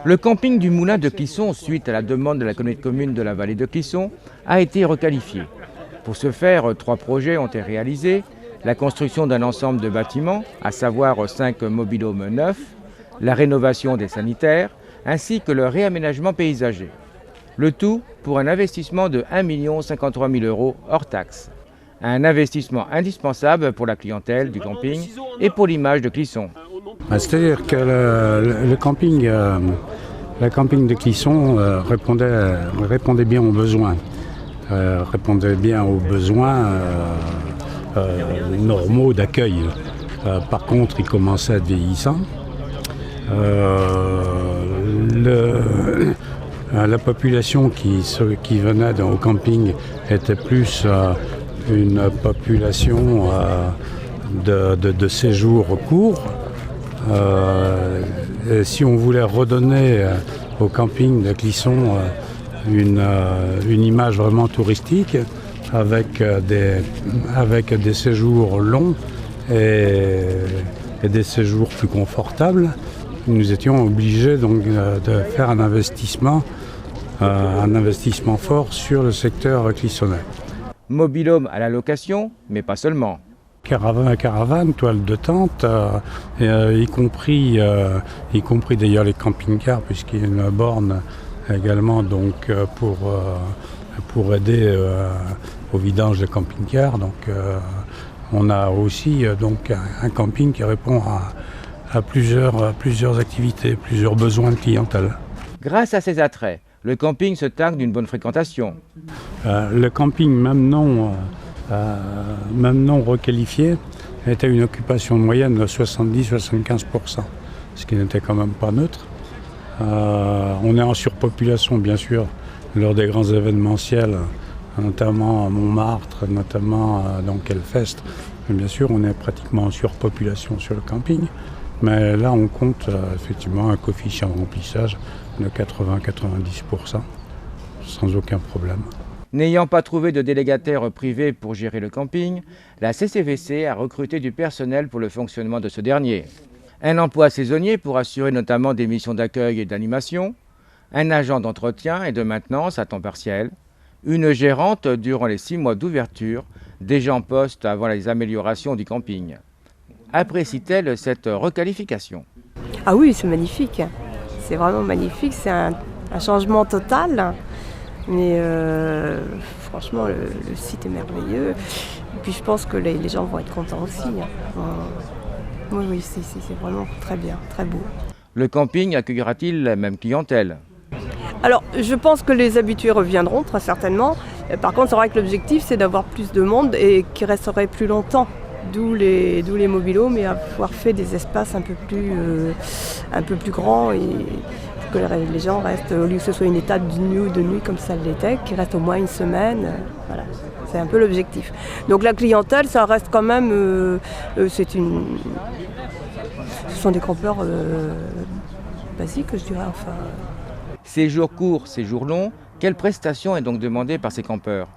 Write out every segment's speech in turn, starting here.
Le camping du Moulin de Clisson, suite à la demande de la communauté de communes de la vallée de Clisson, a été requalifié. Pour ce faire, 3 projets ont été réalisés. La construction d'un ensemble de bâtiments, à savoir 5 mobil-homes neufs, la rénovation des sanitaires, ainsi que le réaménagement paysager. Le tout pour un investissement de 1 053 000 € hors taxes. Un investissement indispensable pour la clientèle du camping et pour l'image de Clisson. C'est-à-dire que le camping de Clisson répondait bien aux besoins. Répondait bien aux besoins normaux d'accueil. Par contre, il commençait à être vieillissant. La population qui venait au camping était plus une population de séjour court. Si on voulait redonner au camping de Clisson une image vraiment touristique avec des séjours longs et des séjours plus confortables, nous étions obligés donc de faire un investissement fort sur le secteur clissonnais. Mobil-home à la location, mais pas seulement. Caravane, toile de tente, y compris d'ailleurs les camping-cars, puisqu'il y a une borne également donc, pour aider au vidange des camping-cars. Donc, on a aussi donc, un camping qui répond à plusieurs activités, plusieurs besoins de clientèle. Grâce à ces attraits, le camping se targue d'une bonne fréquentation. Le camping, même non requalifié, était une occupation moyenne de 70-75%, ce qui n'était quand même pas neutre. On est en surpopulation, bien sûr, lors des grands événementiels, notamment à Montmartre, notamment dans Hellfest. Mais bien sûr, on est pratiquement en surpopulation sur le camping. Mais là, on compte effectivement un coefficient de remplissage de 80-90%, sans aucun problème. N'ayant pas trouvé de délégataire privé pour gérer le camping, la CCVC a recruté du personnel pour le fonctionnement de ce dernier. Un emploi saisonnier pour assurer notamment des missions d'accueil et d'animation, un agent d'entretien et de maintenance à temps partiel, une gérante durant les 6 mois d'ouverture, déjà en poste avant les améliorations du camping. Apprécie-t-elle cette requalification? Ah oui, c'est magnifique. C'est vraiment magnifique, c'est un changement total. Mais franchement, le site est merveilleux. Et puis je pense que les gens vont être contents aussi. Oui, c'est vraiment très bien, très beau. Le camping accueillera-t-il la même clientèle? Alors, je pense que les habitués reviendront très certainement. Par contre, c'est vrai que l'objectif, c'est d'avoir plus de monde et qui resterait plus longtemps. D'où les mobil-homes et avoir fait des espaces un peu plus grands et que les gens restent, au lieu que ce soit une étape d'une nuit ou de nuit comme ça l'était, qu'ils restent au moins une semaine. Voilà, c'est un peu l'objectif. Donc la clientèle, ça reste quand même, ce sont des campeurs basiques, je dirais. Enfin. Séjour court, séjour long, quelle prestation est donc demandée par ces campeurs?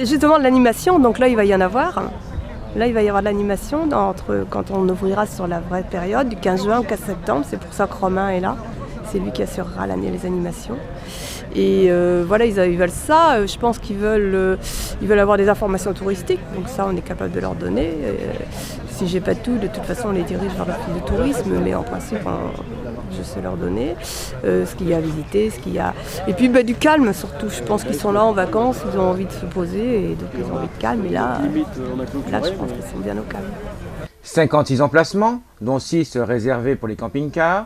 Justement de l'animation, donc là il va y en avoir. Là, il va y avoir de l'animation quand on ouvrira sur la vraie période, du 15 juin au 15 septembre. C'est pour ça que Romain est là. C'est lui qui assurera l'année les animations. Et voilà, ils veulent ça. Je pense qu'ils veulent avoir des informations touristiques. Donc ça, on est capable de leur donner. Si j'ai pas tout, de toute façon, on les dirige vers l'office de tourisme. Mais en principe, je sais leur donner ce qu'il y a à visiter, ce qu'il y a. Et puis du calme surtout. Je pense qu'ils sont là en vacances, ils ont envie de se poser et donc ils ont envie de calme. Et là, je pense qu'ils sont bien au calme. 56 emplacements, dont 6 réservés pour les camping-cars.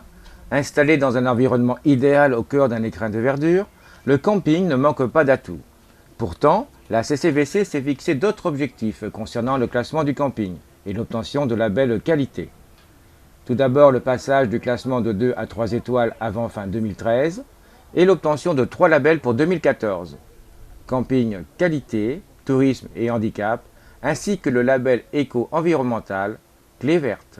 Installé dans un environnement idéal au cœur d'un écrin de verdure, le camping ne manque pas d'atouts. Pourtant, la CCVC s'est fixé d'autres objectifs concernant le classement du camping et l'obtention de labels qualité. Tout d'abord, le passage du classement de 2 à 3 étoiles avant fin 2013 et l'obtention de 3 labels pour 2014. Camping qualité, tourisme et handicap, ainsi que le label éco-environnemental Clé verte.